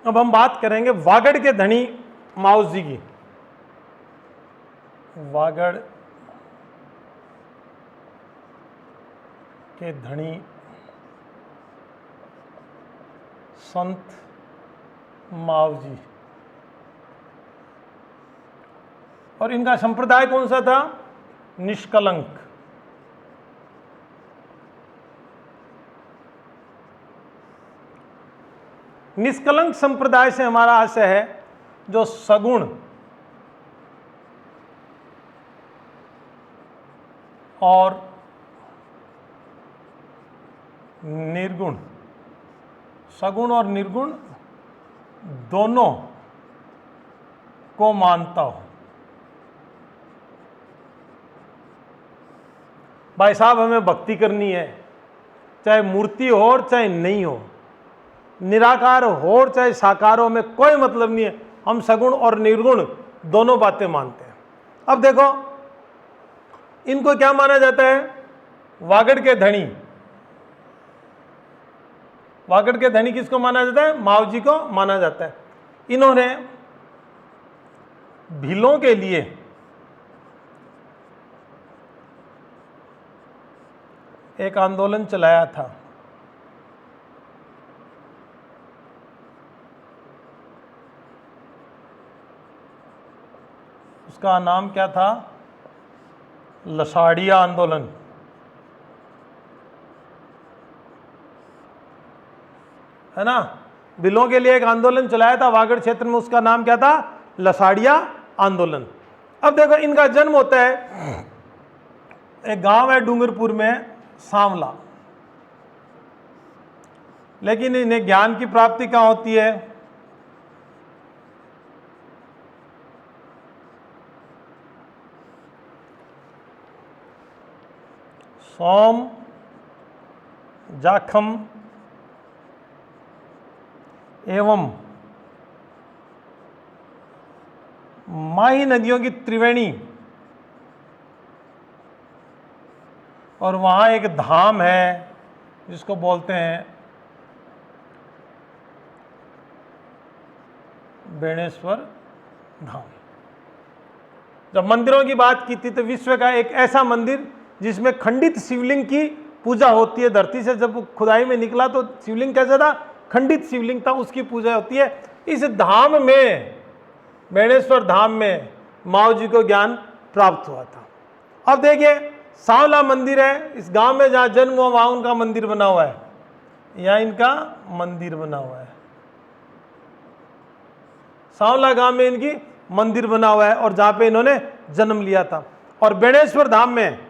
अब हम बात करेंगे वागड़ के धनी माओ जी की। वागड़ के धनी संत माओ जी, और इनका संप्रदाय कौन सा था? निष्कलंक। निष्कलंक संप्रदाय से हमारा आशय है जो सगुण और निर्गुण, सगुण और निर्गुण दोनों को मानता हो। भाई साहब, हमें भक्ति करनी है, चाहे मूर्ति हो और चाहे नहीं हो, निराकार हो और चाहे साकार हो, में कोई मतलब नहीं है, हम सगुण और निर्गुण दोनों बातें मानते हैं। अब देखो, इनको क्या माना जाता है? वागड़ के धनी। वागड़ के धनी किसको माना जाता है? माओ जी को माना जाता है। इन्होंने भीलों के लिए एक आंदोलन चलाया था। उसका नाम क्या था? लसाड़िया आंदोलन। है ना? बिलों के लिए एक आंदोलन चलाया था वागड़ क्षेत्र में, उसका नाम क्या था? लसाड़िया आंदोलन। अब देखो, इनका जन्म होता है, एक गांव है डूंगरपुर में, सांवला। लेकिन इन्हें ज्ञान की प्राप्ति कहाँ होती है? सोम, जाखम एवं माही नदियों की त्रिवेणी, और वहाँ एक धाम है जिसको बोलते हैं बेणेश्वर धाम। जब मंदिरों की बात की थी तो विश्व का एक ऐसा मंदिर जिसमें खंडित शिवलिंग की पूजा होती है। धरती से जब खुदाई में निकला तो शिवलिंग कैसा था? खंडित शिवलिंग था, उसकी पूजा होती है। इस धाम में, बेणेश्वर धाम में माओ जी को ज्ञान प्राप्त हुआ था। अब देखिए, सांवला मंदिर है, इस गांव में जहाँ जन्म हुआ वहाँ उनका मंदिर बना हुआ है, यहाँ इनका मंदिर बना हुआ है। सांवला गांव में इनकी मंदिर बना हुआ है और जहाँ पे इन्होंने जन्म लिया था। और बेणेश्वर धाम में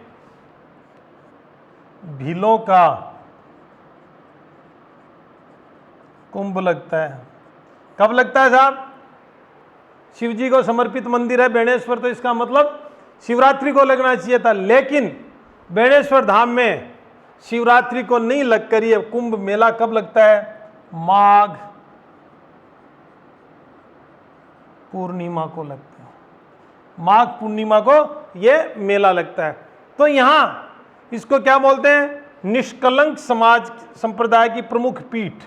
भीलों का कुंभ लगता है। कब लगता है साहब? शिव जी को समर्पित मंदिर है बेणेश्वर, तो इसका मतलब शिवरात्रि को लगना चाहिए था। लेकिन बेणेश्वर धाम में शिवरात्रि को नहीं लगकर ये कुंभ मेला कब लगता है? माघ पूर्णिमा को लगता है। माघ पूर्णिमा को ये मेला लगता है। तो यहां इसको क्या बोलते हैं? निष्कलंक समाज संप्रदाय की प्रमुख पीठ।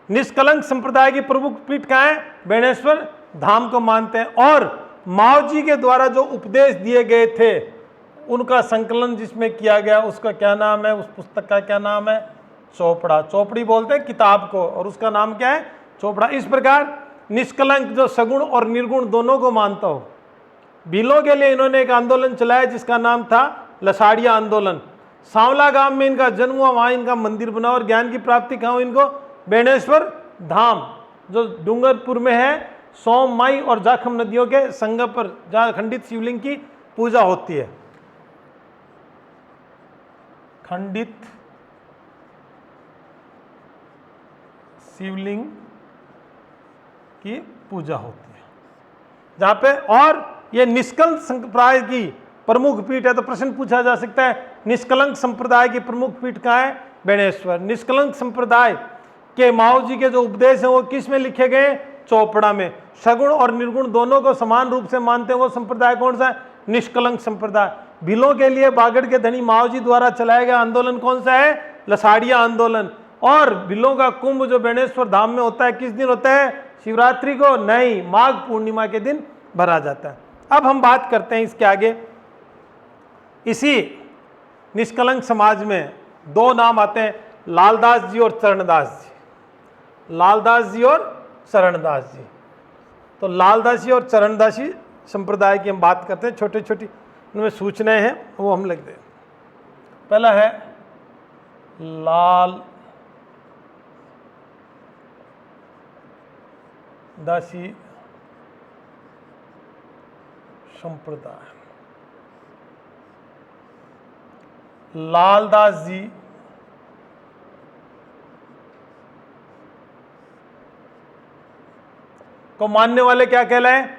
निष्कलंक संप्रदाय की प्रमुख पीठ कहाँ है? बेणेश्वर धाम को मानते हैं। और माओ जी के द्वारा जो उपदेश दिए गए थे उनका संकलन जिसमें किया गया, उसका क्या नाम है? उस पुस्तक का क्या नाम है? चोपड़ा। चोपड़ी बोलते हैं किताब को, और उसका नाम क्या है? चोपड़ा। इस प्रकार निष्कलंक जो सगुण और निर्गुण दोनों को मानता हो। भीलों के लिए इन्होंने एक आंदोलन चलाया जिसका नाम था लसाड़िया आंदोलन। सांवला गांव में इनका जन्म हुआ, वहां इनका मंदिर बना, और ज्ञान की प्राप्ति कहाँ हुई इनको? बेणेश्वर धाम जो डूंगरपुर में है, सोम, माई और जाखम नदियों के संगम पर, जहाँ खंडित शिवलिंग की पूजा होती है। खंडित शिवलिंग की पूजा होती है जहाँ पे, और ये निष्कलंक संप्रदाय की प्रमुख पीठ है। तो प्रश्न पूछा जा सकता है, निष्कलंक संप्रदाय की प्रमुख पीठ कहाँ है? बेणेश्वर। निष्कलंक संप्रदाय के माओ जी के जो उपदेश हैं वो किस में लिखे गए? चौपड़ा में। सगुण और निर्गुण दोनों को समान रूप से मानते हैं वो संप्रदाय कौन सा है? निष्कलंक संप्रदाय। भीलों के लिए बागड़ के धनी माओजी द्वारा चलाया गया आंदोलन कौन सा है? लसाड़िया आंदोलन। और भीलों का कुंभ जो बेणेश्वर धाम में होता है किस दिन होता है? शिवरात्रि को नहीं, माघ पूर्णिमा के दिन भरा जाता है। अब हम बात करते हैं इसके आगे। इसी निष्कलंक समाज में दो नाम आते हैं, लालदास जी और चरणदास जी। लालदास जी और चरणदास जी। तो लालदासी और चरणदासी संप्रदाय की हम बात करते हैं। छोटी छोटी उनमें सूचनाएं हैं, वो हम लिख दें। पहला है लाल दासी संप्रदाय। लालदास जी को मानने वाले क्या कहलाए?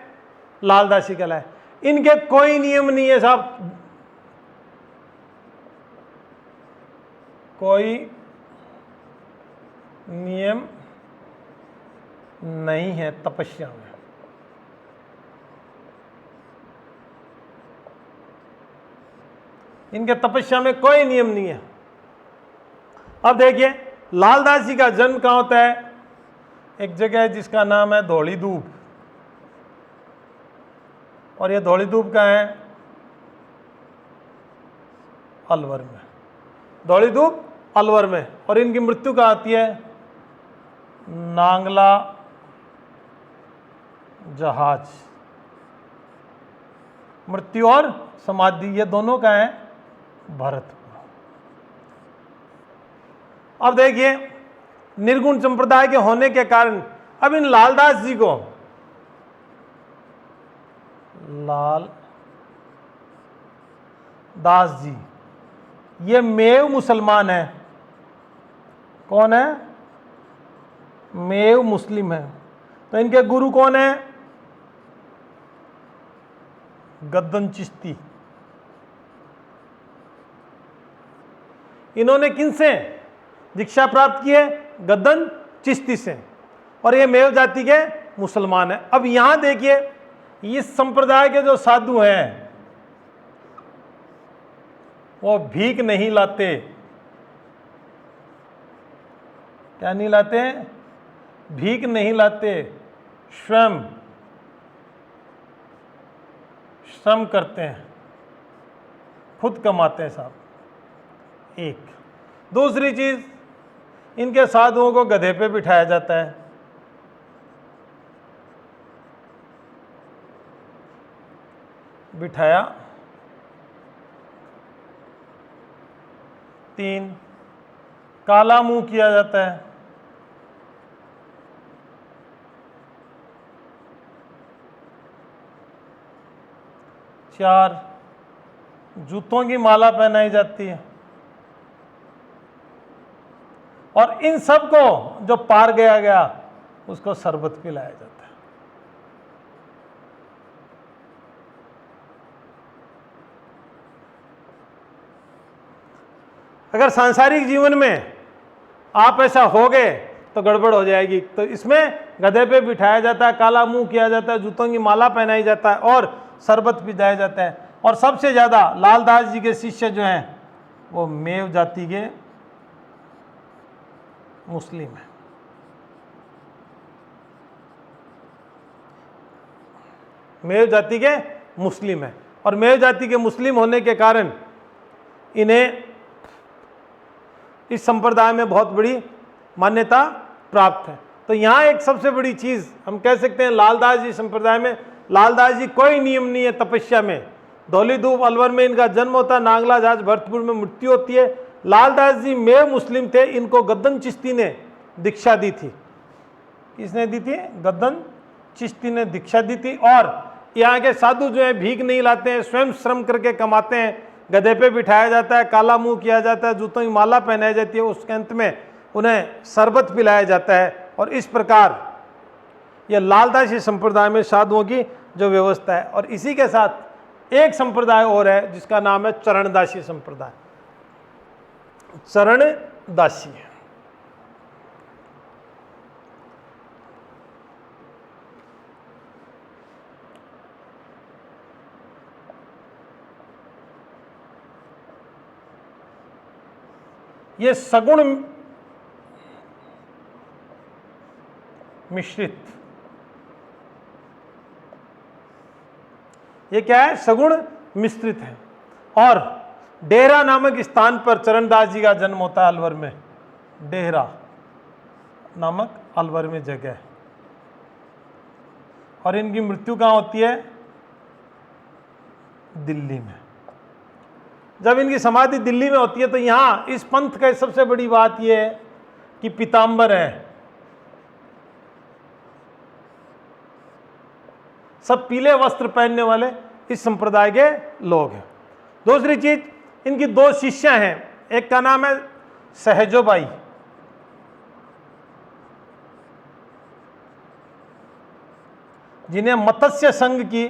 लालदासी कहलाए। इनके कोई नियम नहीं है साहब, कोई नियम नहीं है तपस्या में। इनके तपस्या में कोई नियम नहीं है। अब देखिए लालदास जी का जन्म कहाँ होता है? एक जगह है जिसका नाम है धौली दूब, और ये धौली दूब कहाँ है? अलवर में। धौली दूब अलवर में। और इनकी मृत्यु कहाँ आती है? नांगला जहाज। मृत्यु और समाधि ये दोनों का है भरतपुर। अब देखिए निर्गुण संप्रदाय के होने के कारण अब इन लालदास जी को, लाल दास जी ये मेव मुसलमान है। कौन है? मेव मुस्लिम है। तो इनके गुरु कौन है? गद्दन चिश्ती। इन्होंने किनसे दीक्षा प्राप्त की है? गद्दन चिश्ती से। और ये मेव जाति के मुसलमान है। अब यहां देखिए इस संप्रदाय के जो साधु हैं वो भीख नहीं लाते। क्या नहीं लाते? भीख नहीं लाते, स्वयं श्रम करते हैं, खुद कमाते हैं साहब। एक दूसरी चीज, इनके साधुओं को गधे पे बिठाया जाता है। बिठाया। 3 काला मुंह किया जाता है। 4 जूतों की माला पहनाई जाती है। और इन सब को जो पार गया उसको शरबत पिलाया जाता है। अगर सांसारिक जीवन में आप ऐसा हो गए तो गड़बड़ हो जाएगी। तो इसमें गधे पे बिठाया जाता है, काला मुंह किया जाता है, जूतों की माला पहनाई जाता है और शरबत पिलाया जाता है। और सबसे ज्यादा लालदास जी के शिष्य जो हैं वो मेव जाति के मुस्लिम हैं। मेव जाति के मुस्लिम हैं। और मेव जाति के मुस्लिम होने के कारण इन्हें इस संप्रदाय में बहुत बड़ी मान्यता प्राप्त है। तो यहाँ एक सबसे बड़ी चीज हम कह सकते हैं, लालदास जी संप्रदाय में लालदास जी कोई नियम नहीं है तपस्या में। धौली दूब अलवर में इनका जन्म होता है, नांगला जहाज भरतपुर में मृत्यु होती है। लालदास जी मेव मुस्लिम थे, इनको गद्दन चिश्ती ने दीक्षा दी थी। किसने दी थी? गद्दन चिश्ती ने दीक्षा दी थी। और यहाँ के साधु जो है भीख नहीं लाते हैं, स्वयं श्रम करके कमाते हैं। गधे पे बिठाया जाता है, काला मुंह किया जाता है, जूतों की माला पहनाई जाती है, उसके अंत में उन्हें शरबत पिलाया जाता है। और इस प्रकार यह लालदासी संप्रदाय में साधुओं की जो व्यवस्था है। और इसी के साथ एक संप्रदाय और है जिसका नाम है चरणदासी संप्रदाय। चरणदासी ये सगुण मिश्रित, ये क्या है? सगुण मिश्रित है। और डेहरा नामक स्थान पर चरणदास जी का जन्म होता है, अलवर में। डेहरा नामक अलवर में जगह है। और इनकी मृत्यु कहाँ होती है? दिल्ली में। जब इनकी समाधि दिल्ली में होती है तो यहाँ इस पंथ का सबसे बड़ी बात यह है कि पीताम्बर है, सब पीले वस्त्र पहनने वाले इस संप्रदाय के लोग हैं। दूसरी चीज, इनकी दो शिष्या हैं, एक का नाम है सहजोबाई, जिन्हें मत्स्य संघ की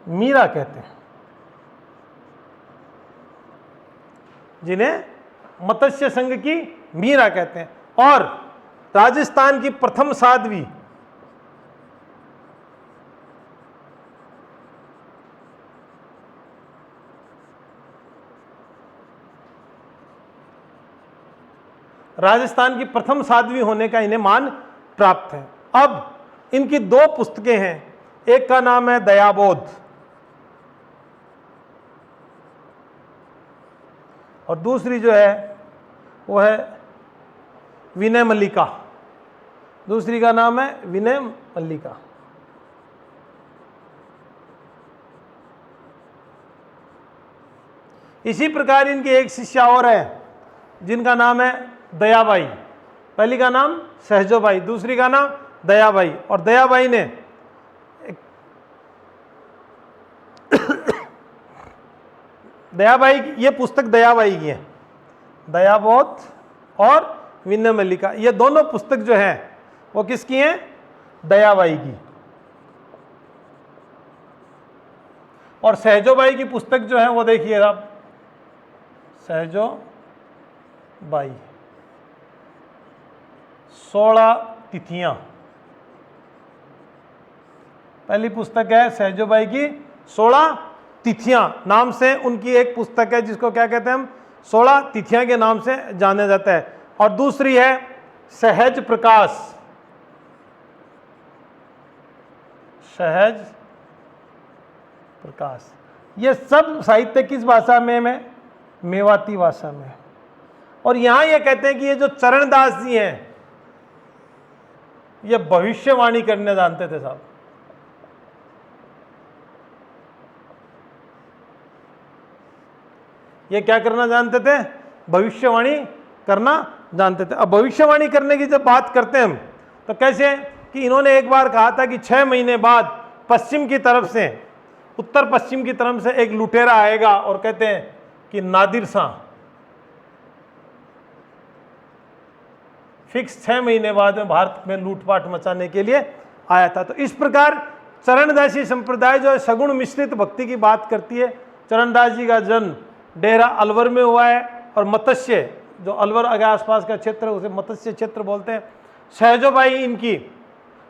मीरा कहते हैं, जिन्हें मत्स्य संघ की मीरा कहते हैं। और राजस्थान की प्रथम साध्वी राजस्थान की प्रथम साध्वी होने का इन्हें मान प्राप्त है। अब इनकी दो पुस्तकें हैं, एक का नाम है दयाबोध और दूसरी जो है वो है विनय मल्लिका। दूसरी का नाम है विनय मल्लिका। इसी प्रकार इनकी एक शिष्या और है जिनका नाम है दयाबाई। पहली का नाम सहजोबाई, दूसरी का नाम दयाबाई। और दयाबाई ने दयाबाई, ये पुस्तक दयाबाई की है, दयाबोध और विनय मल्लिका, ये दोनों पुस्तक जो है वो किसकी हैं? दयाबाई की। और सहजोबाई की पुस्तक जो है वो देखिएगा, सहजोबाई 16 तिथियां, पहली पुस्तक है सहजोबाई की 16 तिथियां नाम से उनकी एक पुस्तक है, जिसको क्या कहते हैं हम? 16 तिथियां के नाम से जाना जाता है। और दूसरी है सहज प्रकाश, सहज प्रकाश। ये सब साहित्य किस भाषा में है? मेवाती भाषा में। और यहां ये कहते हैं कि ये जो चरणदास जी हैं ये भविष्यवाणी करने जानते थे साहब। ये क्या करना जानते थे? भविष्यवाणी करना जानते थे। अब भविष्यवाणी करने की जब बात करते हैं हम तो कैसे कि इन्होंने एक बार कहा था कि 6 महीने बाद पश्चिम की तरफ से, उत्तर पश्चिम की तरफ से एक लुटेरा आएगा और कहते हैं कि नादिर शाह फिक्स 6 महीने बाद में भारत में लूटपाट मचाने के लिए आया था। तो इस प्रकार चरणदासी संप्रदाय जो है सगुण मिश्रित भक्ति की बात करती है। चरणदास जी का जन्म डेहरा अलवर में हुआ है और मत्स्य, जो अलवर के आसपास का क्षेत्र है उसे मत्स्य क्षेत्र बोलते हैं। सहजोबाई इनकी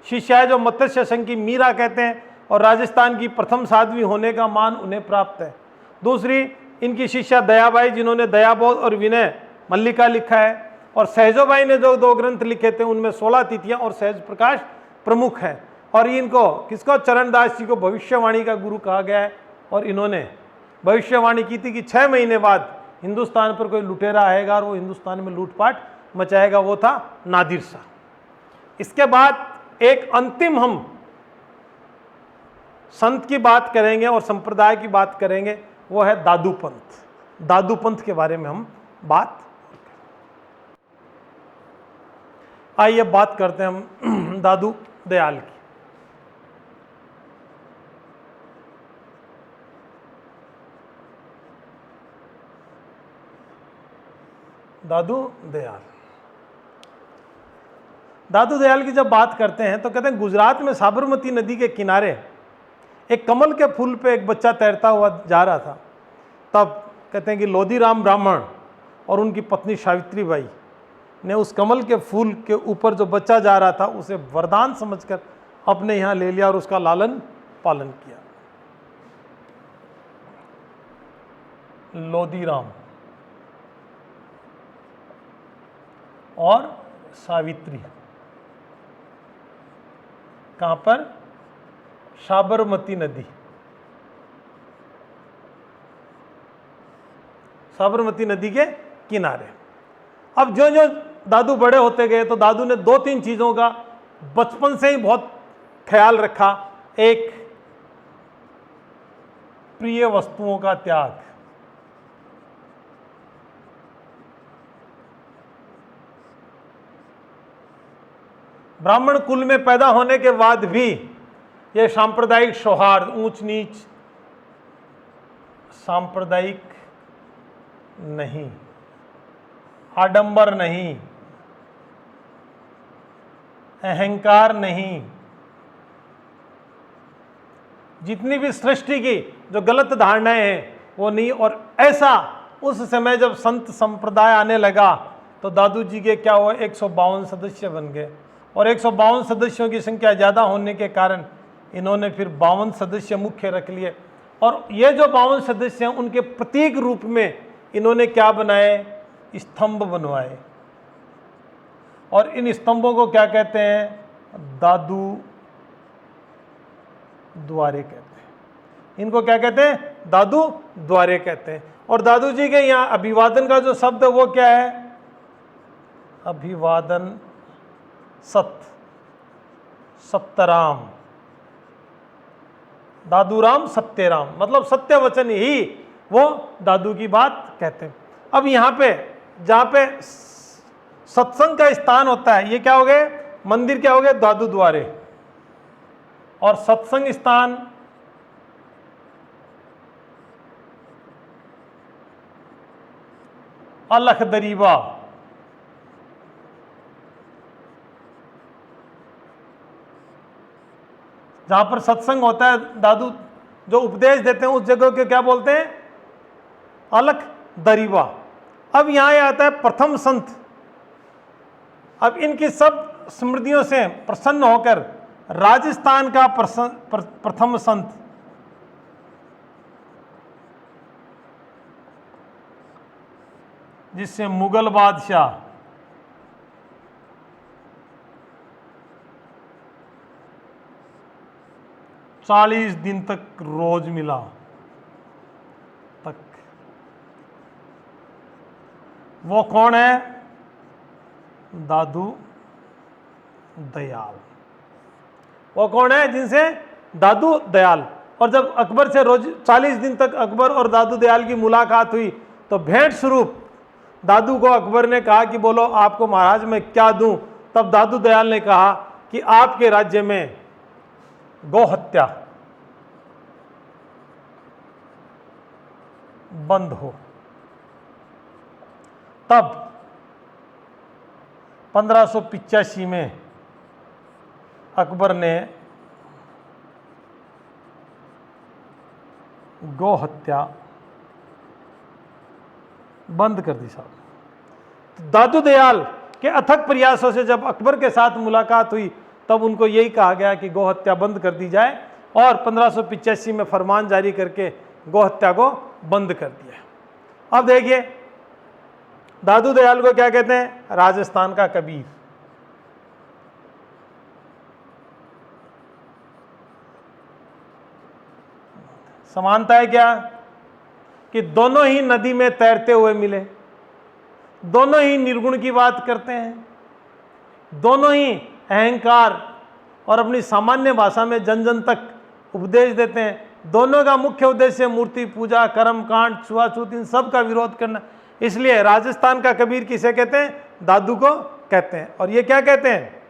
शिष्या है जो मत्स्य संघ की मीरा कहते हैं और राजस्थान की प्रथम साध्वी होने का मान उन्हें प्राप्त है। दूसरी इनकी शिष्या दयाबाई जिन्होंने दयाबोध और विनय मल्लिका लिखा है। और सहजोबाई ने जो 2 ग्रंथ लिखे थे उनमें 16 तिथियां और सहज प्रकाश प्रमुख है। और इनको किसको? चरणदास जी को भविष्यवाणी का गुरु कहा गया है। और इन्होंने भविष्यवाणी की थी कि 6 महीने बाद हिंदुस्तान पर कोई लुटेरा आएगा और वो हिंदुस्तान में लूटपाट मचाएगा, वो था नादिर शाह। इसके बाद एक अंतिम हम संत की बात करेंगे और संप्रदाय की बात करेंगे, वो है दादू पंथ। दादू पंथ के बारे में हम बात, आइए बात करते हैं हम दादू दयाल की। दादू दयाल, दादू दयाल की जब बात करते हैं तो कहते हैं गुजरात में साबरमती नदी के किनारे एक कमल के फूल पे एक बच्चा तैरता हुआ जा रहा था। तब कहते हैं कि लोधीराम ब्राह्मण और उनकी पत्नी सावित्री बाई ने उस कमल के फूल के ऊपर जो बच्चा जा रहा था उसे वरदान समझकर अपने यहाँ ले लिया और उसका लालन पालन किया। लोदीराम और सावित्री। कहां पर? साबरमती नदी। साबरमती नदी के किनारे। अब जो जो दादू बड़े होते गए तो दादू ने 2-3 चीजों का बचपन से ही बहुत ख्याल रखा। एक, प्रिय वस्तुओं का त्याग। ब्राह्मण कुल में पैदा होने के बाद भी यह सांप्रदायिक सौहार्द, ऊंच नीच सांप्रदायिक नहीं, आडंबर नहीं, अहंकार नहीं, जितनी भी सृष्टि की जो गलत धारणाएं हैं वो नहीं। और ऐसा उस समय जब संत संप्रदाय आने लगा तो दादू जी के क्या हुआ, 152 सदस्य बन गए। और 152 सदस्यों की संख्या ज़्यादा होने के कारण इन्होंने फिर 52 सदस्य मुख्य रख लिए। और ये जो 52 सदस्य हैं उनके प्रतीक रूप में इन्होंने क्या बनाए, स्तंभ बनवाए। और इन स्तंभों को क्या कहते हैं, दादू द्वारे कहते हैं। इनको क्या कहते हैं, दादू द्वारे कहते हैं। और दादू जी के यहाँ अभिवादन का जो शब्द है वो क्या है, अभिवादन सत्यराम, दादूराम सत्यराम, मतलब सत्य वचन ही वो दादू की बात कहते हैं। अब यहाँ पे जहाँ पे सत्संग का स्थान होता है, ये क्या हो गए, मंदिर क्या हो गए, दादू द्वारे। और सत्संग स्थान अलख दरीबा। जहां पर सत्संग होता है, दादू जो उपदेश देते हैं उस जगह के क्या बोलते हैं, अलख दरीबा। अब यहां आता है प्रथम संत। अब इनकी सब स्मृतियों से प्रसन्न होकर राजस्थान का प्रथम संत जिससे मुगल बादशाह चालीस दिन तक रोज मिला तक, वो कौन है, दादू दयाल। वो कौन है, जिनसे दादू दयाल। और जब अकबर से रोज 40 दिन तक अकबर और दादू दयाल की मुलाकात हुई तो भेंट स्वरूप दादू को अकबर ने कहा कि बोलो आपको महाराज मैं क्या दूं। तब दादू दयाल ने कहा कि आपके राज्य में गौ हत्या बंद हो। तब 1585 में अकबर ने गौ हत्या बंद कर दी साहब। तो दादू दयाल के अथक प्रयासों से जब अकबर के साथ मुलाकात हुई तब उनको यही कहा गया कि गौ हत्या बंद कर दी जाए और 1585 में फरमान जारी करके गौ हत्या को बंद कर दिया। अब देखिए दादू दयाल को क्या कहते हैं, राजस्थान का कबीर। समानता है क्या कि दोनों ही नदी में तैरते हुए मिले, दोनों ही निर्गुण की बात करते हैं, दोनों ही अहंकार और अपनी सामान्य भाषा में जन जन तक उपदेश देते हैं। दोनों का मुख्य उद्देश्य मूर्ति पूजा, कर्म कांड, छुआछूत, इन सब का विरोध करना। इसलिए राजस्थान का कबीर किसे कहते हैं, दादू को कहते हैं। और ये क्या कहते हैं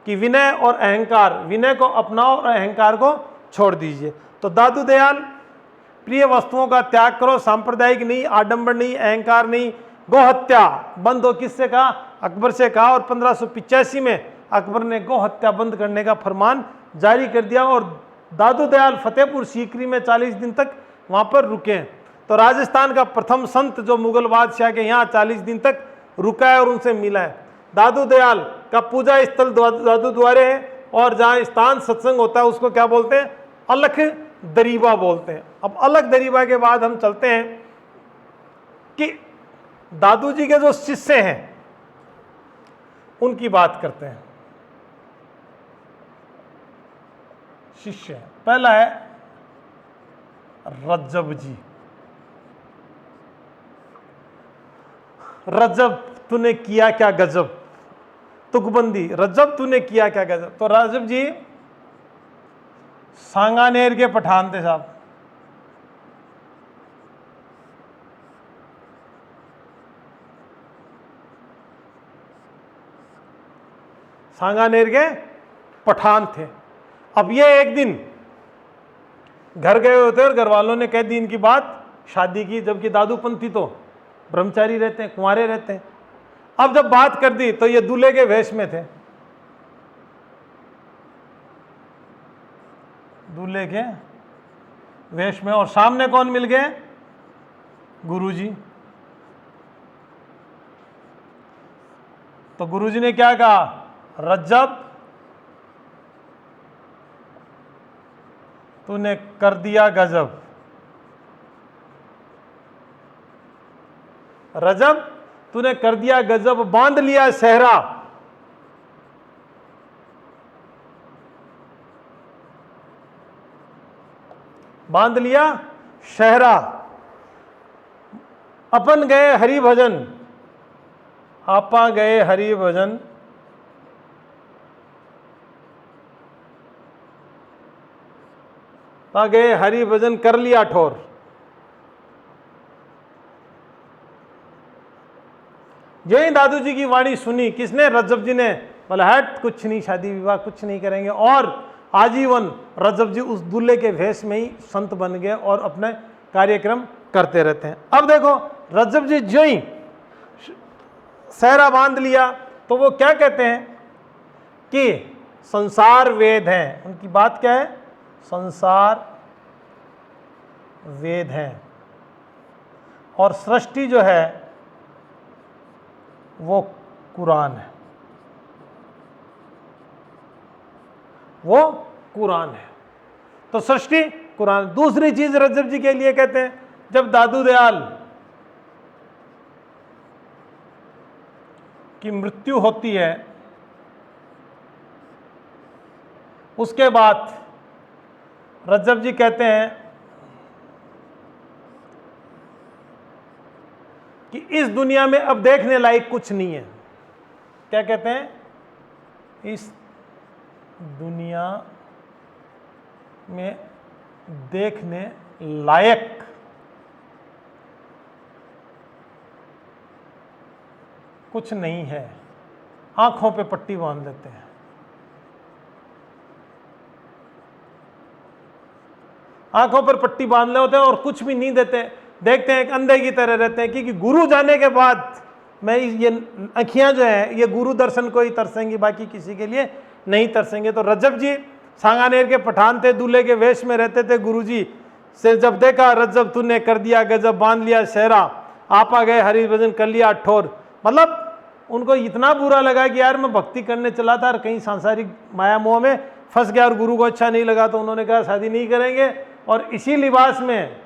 कि विनय और अहंकार, विनय को अपनाओ और अहंकार को छोड़ दीजिए। तो दादू दयाल प्रिय वस्तुओं का त्याग करो, सांप्रदायिक नहीं, आडंबर नहीं, अहंकार नहीं, गौ हत्या बंद हो। किससे कहा, अकबर से कहा। और 1585 में अकबर ने गौ हत्या बंद करने का फरमान जारी कर दिया और दादू दयाल फतेहपुर सीकरी में 40 दिन तक वहां पर रुके। तो राजस्थान का प्रथम संत जो मुगल बादशाह के यहाँ 40 दिन तक रुका है और उनसे मिला है। दादू दयाल का पूजा स्थल दादू द्वारे है और जहाँ स्थान सत्संग होता है उसको क्या बोलते हैं, अलख दरीबा बोलते हैं। अब अलख दरीबा के बाद हम चलते हैं कि दादू जी के जो शिष्य हैं उनकी बात करते हैं। शिष्य पहला है रज्जब जी। रज्जब तूने किया क्या गजब, तुकबंदी, रज्जब तूने किया क्या गजब। तो रज्जब जी सांगानेर के पठान थे साहब। सांगानेर के पठान थे। अब ये एक दिन घर गए होते और घर वालों ने कह दी इनकी बात शादी की, जबकि दादूपंथी तो ब्रह्मचारी रहते हैं, कुंवारे रहते हैं। अब जब बात कर दी तो ये दूल्हे के वेश में थे, दूल्हे के वेश में, और सामने कौन मिल गए, गुरुजी। तो गुरुजी ने क्या कहा, रज्जब तूने कर दिया गजब, रजब तूने कर दिया गजब, बांध लिया सेहरा। बांध लिया शहरा, अपन गए हरि भजन, आपा गए हरि भजन, पा गए हरि भजन, कर लिया ठोर। जो ही दादू जी की वाणी सुनी, किसने, रज्जब जी ने, बोला हट कुछ नहीं, शादी विवाह कुछ नहीं करेंगे। और आजीवन रज्जब जी उस दूल्हे के भेष में ही संत बन गए और अपने कार्यक्रम करते रहते हैं। अब देखो रज्जब जी जो ही सहरा बांध लिया तो वो क्या कहते हैं कि संसार वेद है। उनकी बात क्या है, संसार वेद है और सृष्टि जो है वो कुरान है, वो कुरान है। तो सृष्टि कुरान। दूसरी चीज रज्जब जी के लिए कहते हैं, जब दादू दयाल की मृत्यु होती है उसके बाद रज्जब जी कहते हैं कि इस दुनिया में अब देखने लायक कुछ नहीं है। क्या कहते हैं, इस दुनिया में देखने लायक कुछ नहीं है। आंखों पे पट्टी बांध देते हैं। आंखों पर पट्टी बांध ले होते हैं और कुछ भी नहीं देते, देखते हैं एक अंधे की तरह रहते हैं। क्योंकि गुरु जाने के बाद मैं ये अखियां जो है ये गुरु दर्शन को ही तरसेंगी, बाकी किसी के लिए नहीं तरसेंगे। तो रज्जब जी सांगानेर के पठान थे, दूल्हे के वेश में रहते थे। गुरुजी से जब देखा, रज्जब तूने कर दिया गजब, बांध लिया सेहरा, आपा गए हरि भजन, कर लिया ठोर। मतलब उनको इतना बुरा लगा कि यार मैं भक्ति करने चला था और कहीं सांसारिक माया मोह में फंस गया और गुरु को अच्छा नहीं लगा। तो उन्होंने कहा शादी नहीं करेंगे और इसी लिबास में,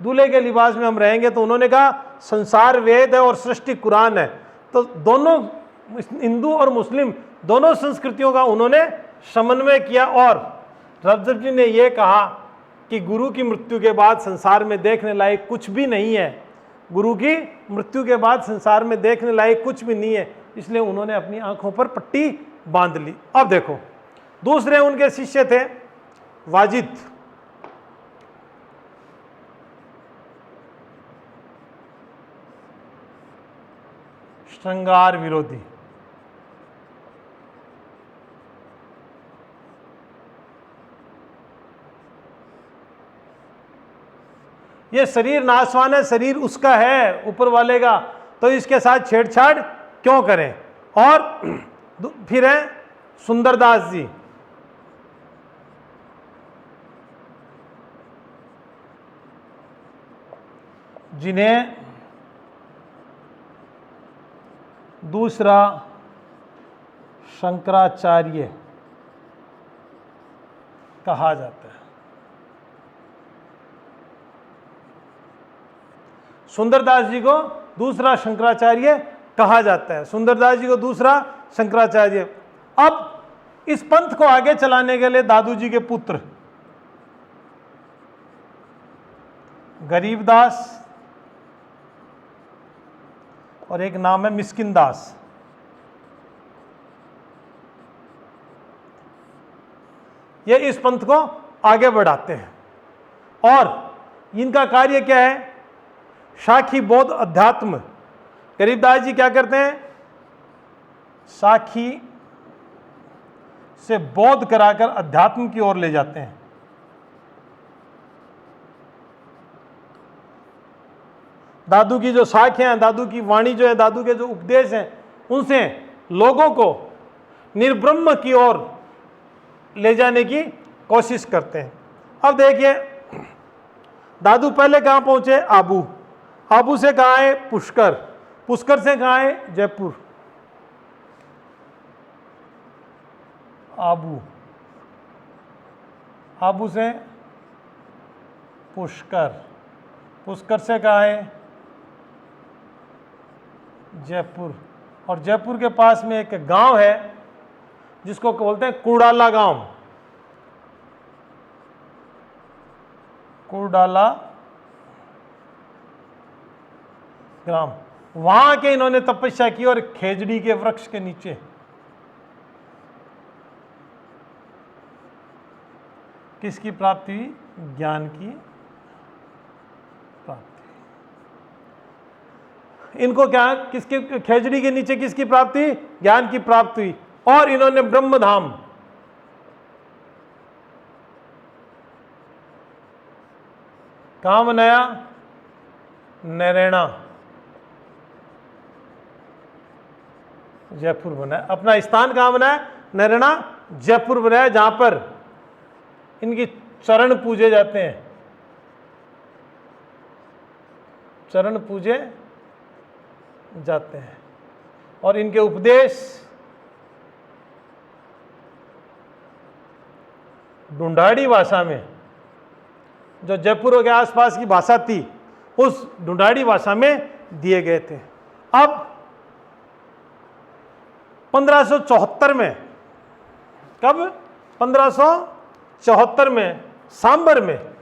दूल्हे के लिबास में हम रहेंगे। तो उन्होंने कहा संसार वेद है और सृष्टि कुरान है। तो दोनों हिंदू और मुस्लिम दोनों संस्कृतियों का उन्होंने समन्वय किया। और रज्जब जी ने यह कहा कि गुरु की मृत्यु के बाद संसार में देखने लायक कुछ भी नहीं है, गुरु की मृत्यु के बाद संसार में देखने लायक कुछ भी नहीं है। इसलिए उन्होंने अपनी आंखों पर पट्टी बांध ली। अब देखो दूसरे उनके शिष्य थे वाजिद। श्रृंगार विरोधी। ये शरीर नाशवान है, शरीर उसका है ऊपर वाले का, तो इसके साथ छेड़छाड़ क्यों करें। और फिर है सुंदरदास जी, जिन्हें दूसरा शंकराचार्य कहा जाता है। सुंदरदास जी को दूसरा शंकराचार्य कहा जाता है, सुंदरदास जी को दूसरा शंकराचार्य। अब इस पंथ को आगे चलाने के लिए दादू जी के पुत्र गरीबदास और एक नाम है मिस्किन दास, ये इस पंथ को आगे बढ़ाते हैं। और इनका कार्य क्या है? साखी बौद्ध अध्यात्म। गरीबदास जी क्या करते हैं? साखी से बौद्ध कराकर अध्यात्म की ओर ले जाते हैं। दादू की जो साखियां हैं, दादू की वाणी जो है, दादू के जो उपदेश हैं, उनसे लोगों को निर्ब्रह्म की ओर ले जाने की कोशिश करते हैं। अब देखिए, दादू पहले कहां पहुंचे? आबू। आबू से कहां है? पुष्कर। पुष्कर से कहां है? जयपुर। आबू, आबू से पुष्कर, पुष्कर से कहां है? जयपुर। और जयपुर के पास में एक गांव है जिसको बोलते हैं कुड़ाला गांव, कुड़ाला ग्राम। वहां के इन्होंने तपस्या की और खेजड़ी के वृक्ष के नीचे किसकी प्राप्ति हुई? ज्ञान की प्राप्ति। इनको क्या, किसके, खेजड़ी के नीचे किसकी प्राप्ति? ज्ञान की प्राप्ति हुई। और इन्होंने ब्रह्मधाम, कहां बनाया? नैरेना, जयपुर बनाया। अपना स्थान कहां बनाया? नैरेना, जयपुर बनाया, जहां पर इनकी चरण पूजे जाते हैं, चरण पूजे जाते हैं। और इनके उपदेश ढूंढाड़ी भाषा में, जो जयपुर के आसपास की भाषा थी, उस ढूंढाड़ी भाषा में दिए गए थे। अब 1574 में, कब? 1574 में सांबर में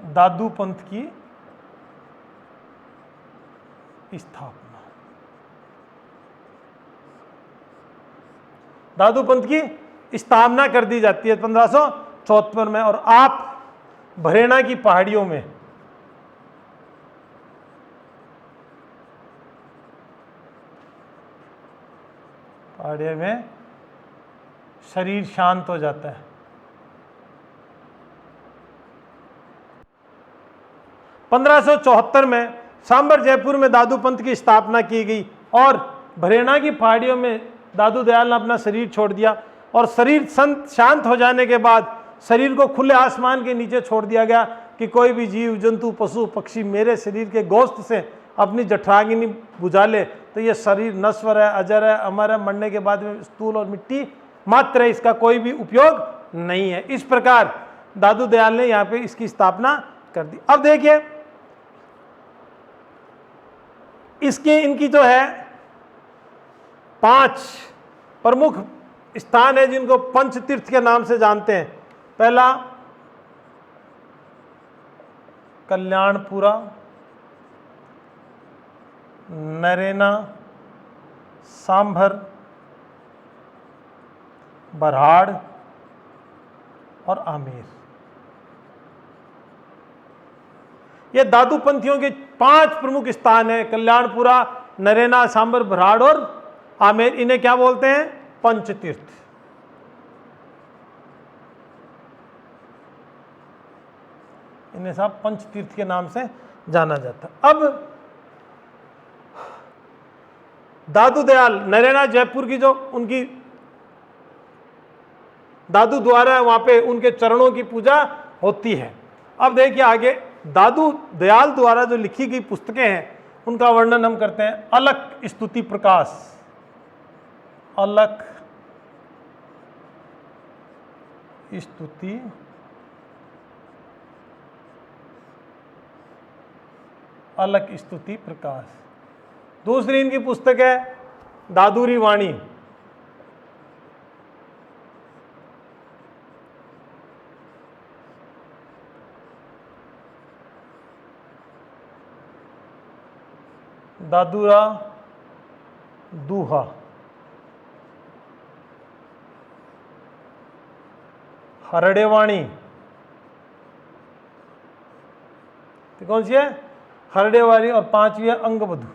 दादू पंथ की स्थापना, दादू पंथ की स्थापना कर दी जाती है 1574 में। और आप भरेना की पहाड़ियों में, पहाड़ियों में शरीर शांत हो जाता है। 1574 में सांबर जयपुर में दादू पंथ की स्थापना की गई और भरेना की पहाड़ियों में दादू दयाल ने अपना शरीर छोड़ दिया। और शरीर शांत हो जाने के बाद शरीर को खुले आसमान के नीचे छोड़ दिया गया कि कोई भी जीव जंतु पशु पक्षी मेरे शरीर के गोश्त से अपनी जठराग्नि बुझा ले तो ये शरीर नश्वर है, अजर है, अमर है, मरने के बाद में स्थूल और मिट्टी मात्र है, इसका कोई भी उपयोग नहीं है। इस प्रकार दादू दयाल ने यहाँ पे इसकी स्थापना कर दी। अब देखिए, इसके इनकी जो है 5 प्रमुख स्थान है जिनको पंचतीर्थ के नाम से जानते हैं। पहला कल्याणपुरा, नरेना, सांभर, बरहाड़ और आमेर। ये दादू पंथियों के 5 प्रमुख स्थान हैं। कल्याणपुरा, नरेना, सांभर, बरहाड़ और आमेर। इन्हें क्या बोलते हैं? पंचतीर्थ। इन्हें सब पंचतीर्थ के नाम से जाना जाता है। अब दादू दयाल नरेना जयपुर की जो उनकी दादू द्वारा वहां पे उनके चरणों की पूजा होती है। अब देखिए आगे, दादू दयाल द्वारा जो लिखी गई पुस्तकें हैं उनका वर्णन हम करते हैं। अलख स्तुति प्रकाश, अलख स्तुति अलख स्तुति प्रकाश। दूसरी इनकी पुस्तक है दादुरी वाणी। दादुरा दूहा। हरडेवाणी तो कौन सी है? हरडेवाणी। और पांचवी है अंगबधु।